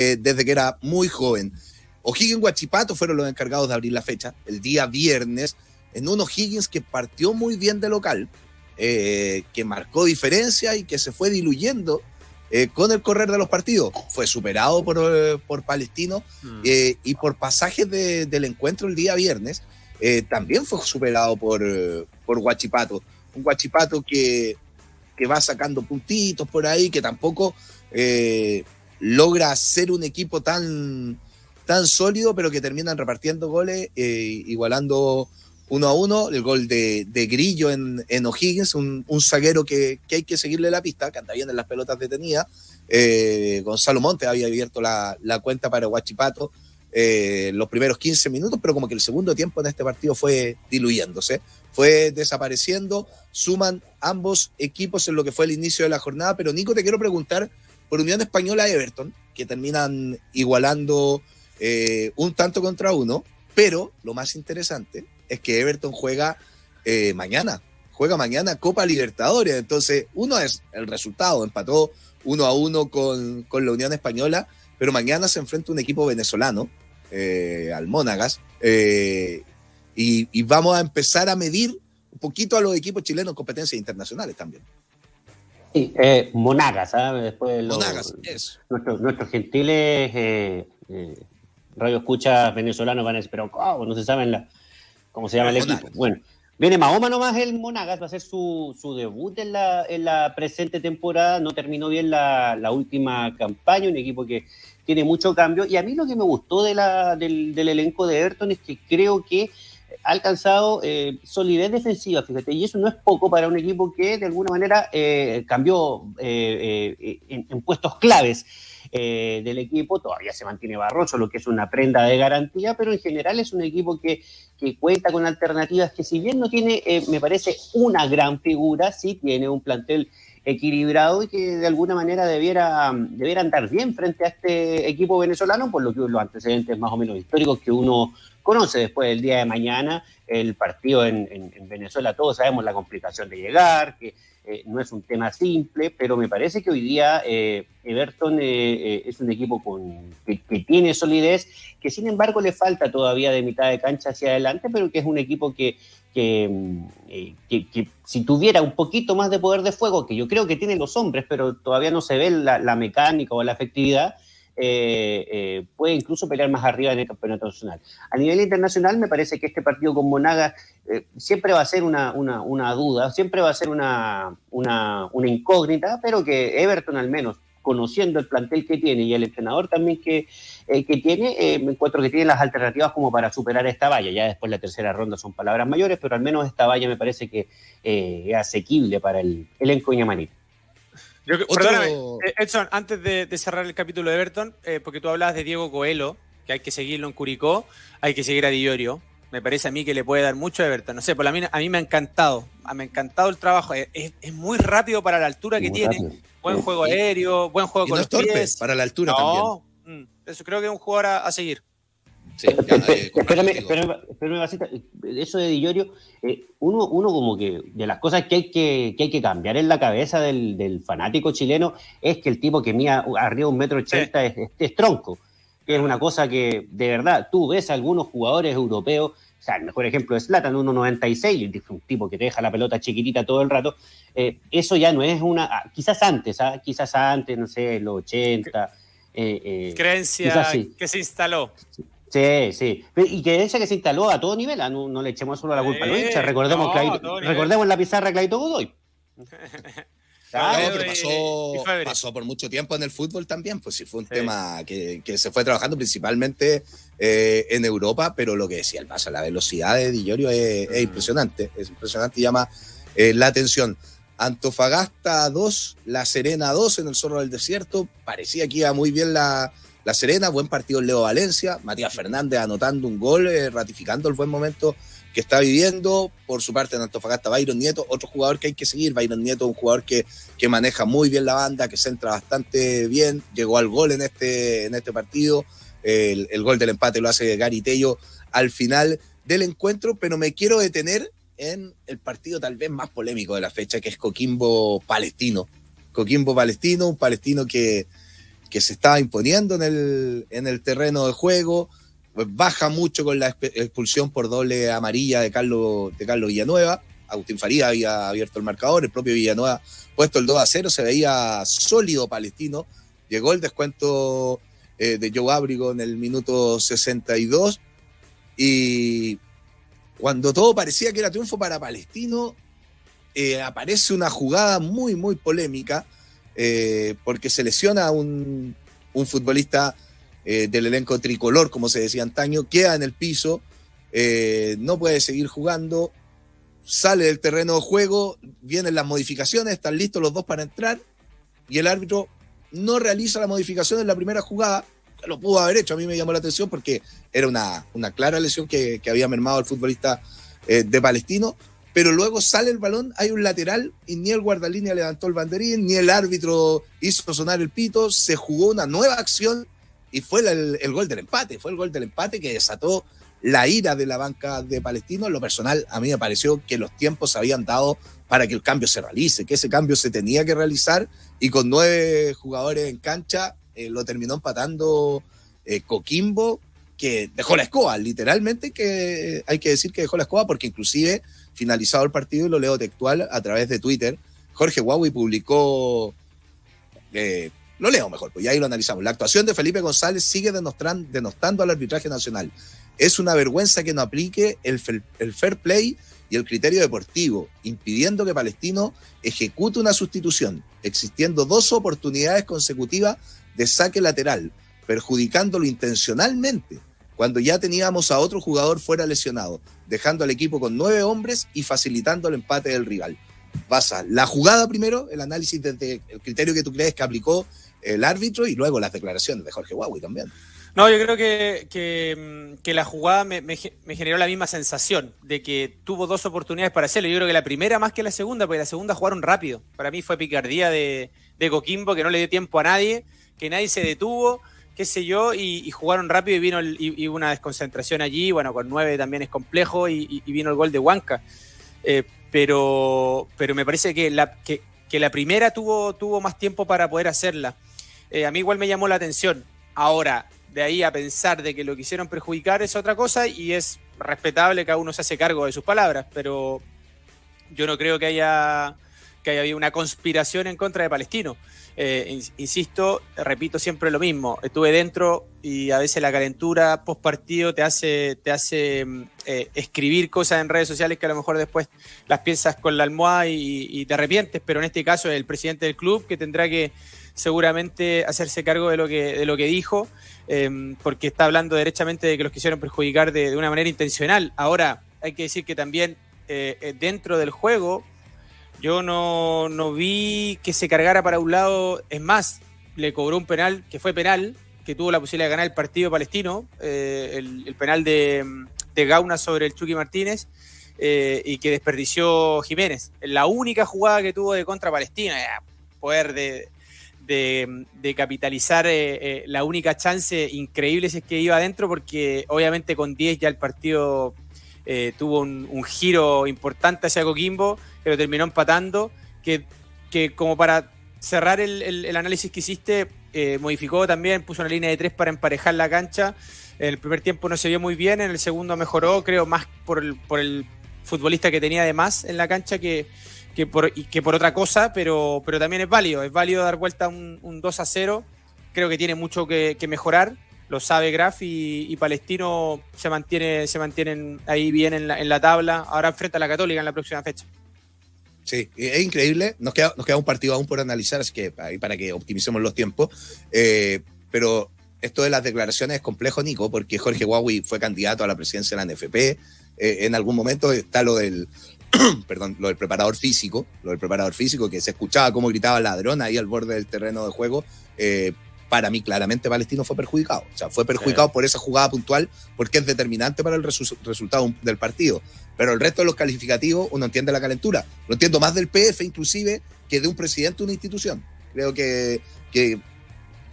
desde que era muy joven. O'Higgins Huachipato fueron los encargados de abrir la fecha, el día viernes, en un O'Higgins que partió muy bien de local, que marcó diferencia y que se fue diluyendo con el correr de los partidos. Fue superado por Palestino y por pasajes del encuentro el día viernes, también fue superado por Huachipato. Un Huachipato que va sacando puntitos por ahí, que tampoco logra ser un equipo tan sólido, pero que terminan repartiendo goles, igualando 1-1, el gol de Grillo en O'Higgins, un zaguero que hay que seguirle la pista, que anda bien en las pelotas detenidas. Gonzalo Montes había abierto la cuenta para Huachipato los primeros 15 minutos, pero como que el segundo tiempo en este partido fue diluyéndose, fue desapareciendo. Suman ambos equipos en lo que fue el inicio de la jornada, pero Nico, te quiero preguntar por Unión Española Everton, que terminan igualando un tanto contra uno, pero lo más interesante es que Everton juega mañana Copa Libertadores. Entonces, uno es el resultado, empató 1-1 con la Unión Española, pero mañana se enfrenta un equipo venezolano, al Monagas, y vamos a empezar a medir un poquito a los equipos chilenos en competencias internacionales también. Sí, Monagas, ¿sabes? Después Monagas, eso. Nuestros gentiles radio escuchas venezolanos van a decir, pero ¿cómo? No se saben cómo se llama el Monagas. equipo. Bueno, viene Mahoma nomás el Monagas, va a ser su debut en la presente temporada. No terminó bien la última campaña, un equipo que tiene mucho cambio. Y a mí lo que me gustó del elenco de Everton es que creo que ha alcanzado solidez defensiva, fíjate, y eso no es poco para un equipo que de alguna manera cambió en puestos claves del equipo. Todavía se mantiene Barroso, lo que es una prenda de garantía, pero en general es un equipo que cuenta con alternativas que, si bien no tiene, me parece, una gran figura, sí tiene un plantel equilibrado y que de alguna manera debiera andar bien frente a este equipo venezolano, por lo que los antecedentes más o menos históricos que uno conoce. Después del día de mañana, el partido en Venezuela, todos sabemos la complicación de llegar, que no es un tema simple, pero me parece que hoy día Everton es un equipo que tiene solidez, que sin embargo le falta todavía de mitad de cancha hacia adelante, pero que es un equipo que si tuviera un poquito más de poder de fuego, que yo creo que tienen los hombres, pero todavía no se ve la mecánica o la efectividad, puede incluso pelear más arriba en el campeonato nacional. A nivel internacional, me parece que este partido con Monagas siempre va a ser una duda, siempre va a ser una incógnita, pero que Everton, al menos conociendo el plantel que tiene y el entrenador también que tiene, me encuentro que tiene las alternativas como para superar esta valla. Ya después la tercera ronda son palabras mayores, pero al menos esta valla me parece que es asequible para el elenco ñamanita. Perdóname, Edson, antes de cerrar el capítulo de Everton, porque tú hablabas de Diego Coelho, que hay que seguirlo en Curicó, hay que seguir a Di Iorio. Me parece a mí que le puede dar mucho a Everton. No sé, a mí me ha encantado. Me ha encantado el trabajo. Es muy rápido para la altura que tiene. Rápido. Buen juego aéreo, buen juego con los pies. Para la altura también. Eso creo que es un jugador a seguir. Sí, espérame, Basita, eso de Di Iorio, uno como que de las cosas que hay que cambiar en la cabeza del fanático chileno es que el tipo que mide arriba 1,80 m es tronco, que es una cosa que de verdad tú ves a algunos jugadores europeos. O sea, el mejor ejemplo es Zlatan, 1,96, un tipo que te deja la pelota chiquitita todo el rato. Eso ya no es quizás antes, no sé, los 80. Creencia que se instaló. Sí. Y que esa que se instaló a todo nivel, no le echemos solo la culpa a los hinchas. Recordemos la pizarra Claito Godoy. Claro, pero pasó por mucho tiempo en el fútbol también, pues sí fue un tema que se fue trabajando principalmente en Europa, pero lo que decía el paso, la velocidad de Di Iorio es impresionante, y llama la atención. Antofagasta 2, La Serena 2 en el Zorro del Desierto, parecía que iba muy bien la Serena, buen partido Leo Valencia, Matías Fernández anotando un gol, ratificando el buen momento que está viviendo. Por su parte en Antofagasta, Byron Nieto, otro jugador que hay que seguir. Byron Nieto, un jugador que maneja muy bien la banda, que centra bastante bien, llegó al gol en este partido, el gol del empate lo hace Gary Tello al final del encuentro, pero me quiero detener en el partido tal vez más polémico de la fecha, que es Coquimbo Palestino, un Palestino que se estaba imponiendo en el terreno de juego, baja mucho con la expulsión por doble amarilla de Carlos Villanueva. Agustín Faría había abierto el marcador, el propio Villanueva puesto el 2-0, se veía sólido Palestino. Llegó el descuento de Joe Ábrigo en el minuto 62 y cuando todo parecía que era triunfo para Palestino, aparece una jugada muy, muy polémica porque se lesiona un futbolista del elenco tricolor, como se decía antaño, queda en el piso, no puede seguir jugando, sale del terreno de juego, vienen las modificaciones, están listos los dos para entrar y el árbitro no realiza la modificación en la primera jugada. Lo pudo haber hecho, a mí me llamó la atención porque era una clara lesión que había mermado al futbolista de Palestino, pero luego sale el balón, hay un lateral y ni el guardalínea levantó el banderín, ni el árbitro hizo sonar el pito, se jugó una nueva acción y fue el gol del empate, fue el gol del empate que desató la ira de la banca de Palestino. En lo personal, a mí me pareció que los tiempos se habían dado para que el cambio se realice, que ese cambio se tenía que realizar y con 9 jugadores en cancha lo terminó empatando Coquimbo, que dejó la escoba, literalmente, que hay que decir que dejó la escoba porque inclusive finalizado el partido, y lo leo textual a través de Twitter, Jorge Huawei publicó, lo leo mejor, pues ya ahí lo analizamos. La actuación de Felipe González sigue denostando al arbitraje nacional. Es una vergüenza que no aplique el fair play y el criterio deportivo, impidiendo que Palestino ejecute una sustitución, existiendo 2 oportunidades consecutivas de saque lateral, perjudicándolo intencionalmente, cuando ya teníamos a otro jugador fuera lesionado, dejando al equipo con 9 hombres y facilitando el empate del rival. Basa la jugada primero, el análisis desde el criterio que tú crees que aplicó el árbitro y luego las declaraciones de Jorge Huawei también. No, yo creo que la jugada me generó la misma sensación de que tuvo 2 oportunidades para hacerlo. Yo creo que la primera más que la segunda, porque la segunda jugaron rápido. Para mí fue picardía de Coquimbo, que no le dio tiempo a nadie, que nadie se detuvo, qué sé yo, y jugaron rápido y una desconcentración allí. Bueno, con 9 también es complejo y vino el gol de Huanca. Pero me parece que la primera tuvo más tiempo para poder hacerla. A mí igual me llamó la atención. Ahora, de ahí a pensar de que lo quisieron perjudicar es otra cosa y es respetable, cada uno se hace cargo de sus palabras, pero yo no creo que haya habido una conspiración en contra de Palestino. Insisto, repito siempre lo mismo, estuve dentro y a veces la calentura post partido te hace escribir cosas en redes sociales que a lo mejor después las piensas con la almohada y te arrepientes, pero en este caso es el presidente del club que tendrá que seguramente hacerse cargo de lo que dijo, porque está hablando derechamente de que los quisieron perjudicar de una manera intencional. Ahora, hay que decir que también dentro del juego yo no vi que se cargara para un lado. Es más, le cobró un penal, que fue penal, que tuvo la posibilidad de ganar el partido palestino, el penal de Gauna sobre el Chucky Martínez, y que desperdició Jiménez. La única jugada que tuvo de contra Palestina, poder de capitalizar la única chance increíble si es que iba adentro, porque obviamente con 10 ya el partido tuvo un giro importante hacia Coquimbo, que lo terminó empatando, que como para cerrar el análisis que hiciste, modificó también, puso una línea de 3 para emparejar la cancha. En el primer tiempo no se vio muy bien, en el segundo mejoró, creo más por el futbolista que tenía de más en la cancha que por otra cosa, pero también es válido dar vuelta un 2-0, creo que tiene mucho que mejorar, lo sabe Graf y Palestino se mantienen ahí bien en la tabla, ahora enfrenta a la Católica en la próxima fecha. Sí, es increíble, nos queda un partido aún por analizar, así que ahí para que optimicemos los tiempos, pero esto de las declaraciones es complejo, Nico, porque Jorge Huawei fue candidato a la presidencia de la NFP, en algún momento está lo del preparador físico, que se escuchaba cómo gritaba ladrón ahí al borde del terreno de juego. Para mí claramente Palestino fue perjudicado, por esa jugada puntual, porque es determinante para el resultado del partido, pero el resto de los calificativos uno entiende la calentura, lo entiendo más del PF inclusive que de un presidente de una institución. Creo que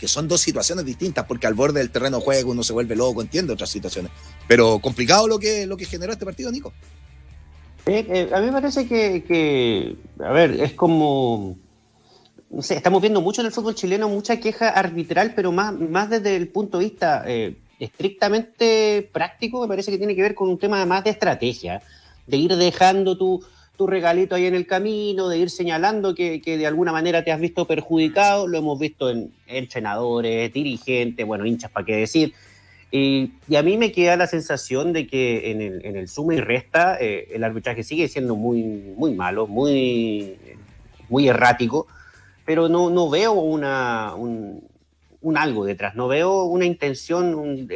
son 2 situaciones distintas, porque al borde del terreno de juego uno se vuelve loco, entiende otras situaciones, pero complicado lo que generó este partido, Nico. A mí me parece que a ver, es como no sé, estamos viendo mucho en el fútbol chileno, mucha queja arbitral, pero más desde el punto de vista estrictamente práctico. Me parece que tiene que ver con un tema más de estrategia, de ir dejando tu regalito ahí en el camino, de ir señalando que de alguna manera te has visto perjudicado. Lo hemos visto en entrenadores, dirigentes, bueno, hinchas, para qué decir. Y a mí me queda la sensación de que en el suma y resta el arbitraje sigue siendo muy, muy malo, muy errático, pero no veo un algo detrás, no veo una intención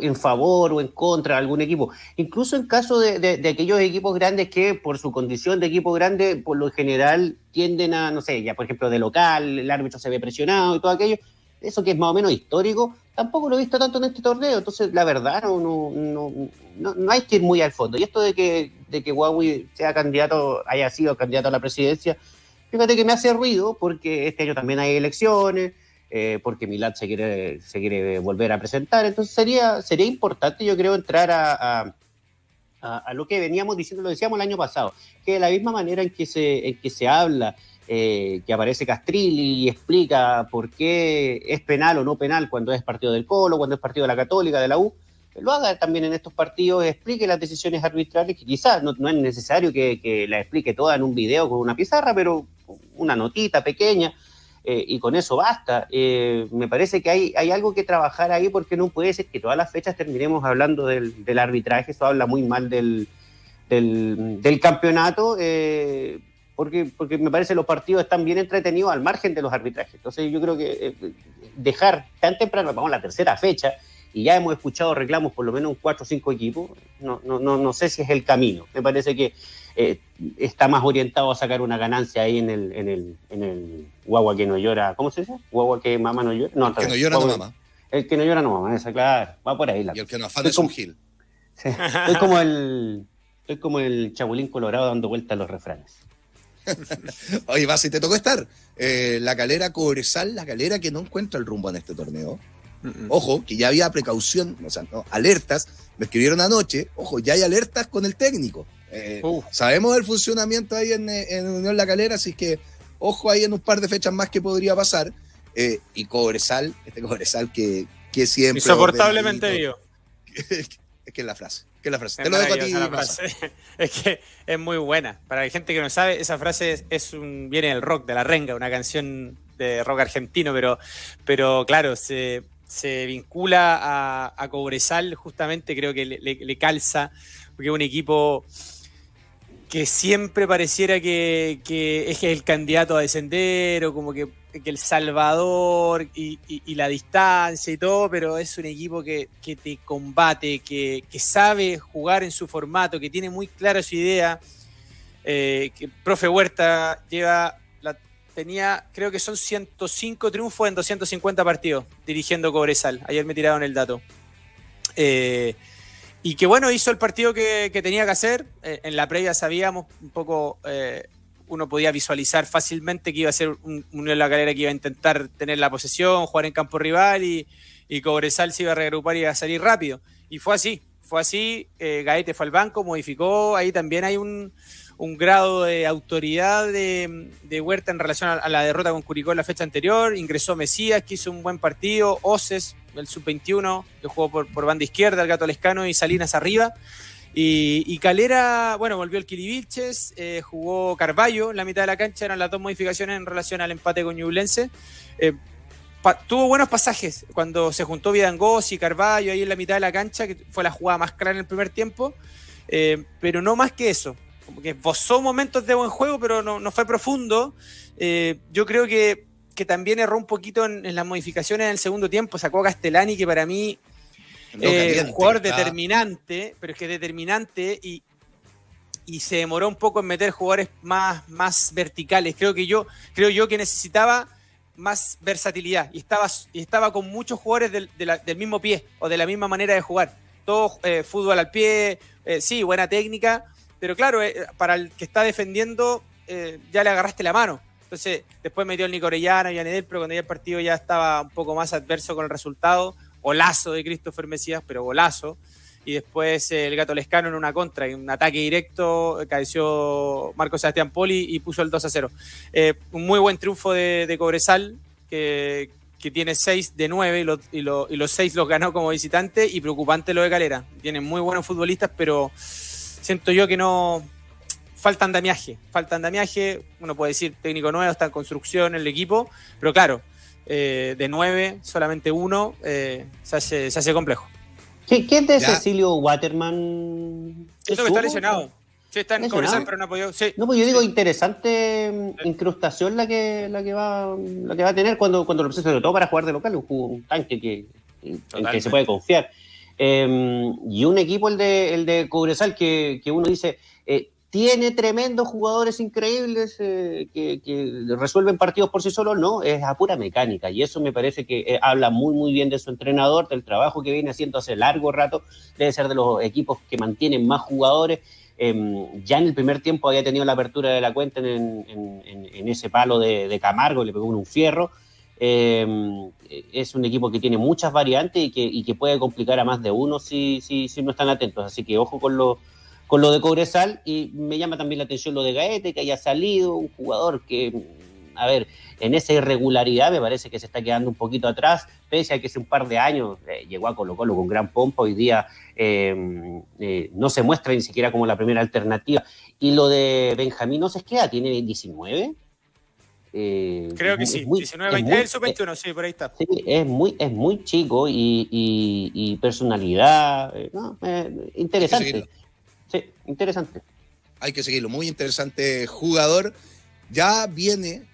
en favor o en contra de algún equipo. Incluso en caso de aquellos equipos grandes que por su condición de equipo grande, por lo general tienden a, no sé, ya por ejemplo de local, el árbitro se ve presionado y todo aquello, eso que es más o menos histórico, tampoco lo he visto tanto en este torneo. Entonces la verdad no hay que ir muy al fondo. Y esto de que Huawei haya sido candidato a la presidencia, fíjate que me hace ruido porque este año también hay elecciones, porque Milad se quiere volver a presentar. Entonces sería importante, yo creo, entrar a lo que veníamos diciendo, lo decíamos el año pasado, que de la misma manera en que se habla, que aparece Castrilli y explica por qué es penal o no penal cuando es partido del Colo, cuando es partido de la Católica, de la U, lo haga también en estos partidos, explique las decisiones arbitrales, que quizás no es necesario que las explique todas en un video con una pizarra, pero una notita pequeña, y con eso basta. Me parece que hay algo que trabajar ahí, porque no puede ser que todas las fechas terminemos hablando del arbitraje. Eso habla muy mal del campeonato, porque me parece que los partidos están bien entretenidos al margen de los arbitrajes. Entonces yo creo que dejar tan temprano, vamos a la tercera fecha, y ya hemos escuchado reclamos por lo menos en 4 o 5 equipos, no sé si es el camino. Me parece que está más orientado a sacar una ganancia ahí en el guagua que no llora. ¿Cómo se dice? Guagua que mamá no llora. No, el que no llora no mama. El que no llora no mama, esa, claro. Va por ahí. Y el que no afana es un gil. Sí, estoy como el Chapulín Colorado dando vueltas a los refranes. Oye, Basi, te tocó estar. La Calera Cobresal, la Calera que no encuentra el rumbo en este torneo. Ojo, que ya había precaución, o sea, no, alertas. Me escribieron anoche, ojo, ya hay alertas con el técnico. Sabemos el funcionamiento ahí en Unión La Calera, así que ojo ahí en un par de fechas más que podría pasar. Y Cobresal, Cobresal que siempre... Insoportablemente vivo. Es que es la frase. Te lo dejo a ti. Es que es muy buena. Para la gente que no sabe, esa frase viene del rock, de La Renga, una canción de rock argentino, pero claro, se vincula a Cobresal, justamente creo que le calza, porque es un equipo que siempre pareciera que es el candidato a descender, o como que el salvador y la distancia y todo, pero es un equipo que te combate, que sabe jugar en su formato, que tiene muy clara su idea, que el profe Huerta tenía, creo que son 105 triunfos en 250 partidos dirigiendo Cobresal. Ayer me tiraron el dato. Y que bueno, hizo el partido que tenía que hacer. En la previa sabíamos un poco, uno podía visualizar fácilmente que iba a ser un Unión La Calera que iba a intentar tener la posesión, jugar en campo rival, y Cobresal se iba a reagrupar y iba a salir rápido. Y fue así. Gaete fue al banco, modificó. Ahí también hay un grado de autoridad de Huerta en relación a la derrota con Curicó en la fecha anterior. Ingresó Mesías, que hizo un buen partido, Oces, el sub-21, que jugó por banda izquierda, el Gato Lescano y Salinas arriba. Y Calera, bueno, volvió el Kili Vilches, jugó Carballo en la mitad de la cancha. Eran las 2 modificaciones en relación al empate con Ñublense. Tuvo buenos pasajes cuando se juntó Vidangoz y Carballo ahí en la mitad de la cancha, que fue la jugada más clara en el primer tiempo, pero no más que eso. Como que esbozó momentos de buen juego, pero no fue profundo. Yo creo que también erró un poquito en las modificaciones en el segundo tiempo. Sacó a Castellani, que para mí es un jugador determinante, pero es que determinante, y se demoró un poco en meter jugadores más verticales. Creo yo que necesitaba más versatilidad, y estaba con muchos jugadores del mismo pie o de la misma manera de jugar. Todo fútbol al pie, sí, buena técnica, pero claro, para el que está defendiendo ya le agarraste la mano. Entonces después metió el Nico Orellana y Anedel, pero cuando ya el partido ya estaba un poco más adverso con el resultado, golazo de Christopher Mesías, pero golazo. y después el Gato Lescano en una contra, en un ataque directo, cabeció Marco Sebastián Poli y puso el 2-0. Un muy buen triunfo de Cobresal, que tiene 6 de 9 y los 6 los ganó como visitante, y preocupante lo de Calera. Tienen muy buenos futbolistas, pero siento yo que no... Falta andamiaje. Uno puede decir técnico nuevo, está en construcción el equipo, pero claro, de 9, solamente 1, se hace complejo. ¿Qué es de Cecilio Waterman? Siento que está lesionado. Sí, está en Cobresal, pero no ha podido. Sí. No, pues yo digo, interesante incrustación la que va a tener cuando lo precise, sobre todo para jugar de local, un tanque en que se puede confiar. Y un equipo, el de Cobresal, que uno dice, tiene tremendos jugadores increíbles que resuelven partidos por sí solos, no, es a pura mecánica, y eso me parece que habla muy muy bien de su entrenador, del trabajo que viene haciendo hace largo rato. Debe ser de los equipos que mantienen más jugadores. Ya en el primer tiempo había tenido la apertura de la cuenta en ese palo de Camargo, le pegó un fierro. Es un equipo que tiene muchas variantes y que puede complicar a más de uno si no están atentos, así que ojo con lo de Cobresal. Y me llama también la atención lo de Gaete, que haya salido un jugador que, a ver, en esa irregularidad me parece que se está quedando un poquito atrás, pese a que hace un par de años llegó a Colo-Colo con gran pompa. Hoy día no se muestra ni siquiera como la primera alternativa. Y lo de Benjamín Osesqueda, tiene 19. Creo que sí, 19, 20, el sub-21, sí, por ahí está. Sí, es muy chico y personalidad, interesante. Sí, interesante. Hay que seguirlo, muy interesante jugador. Ya viene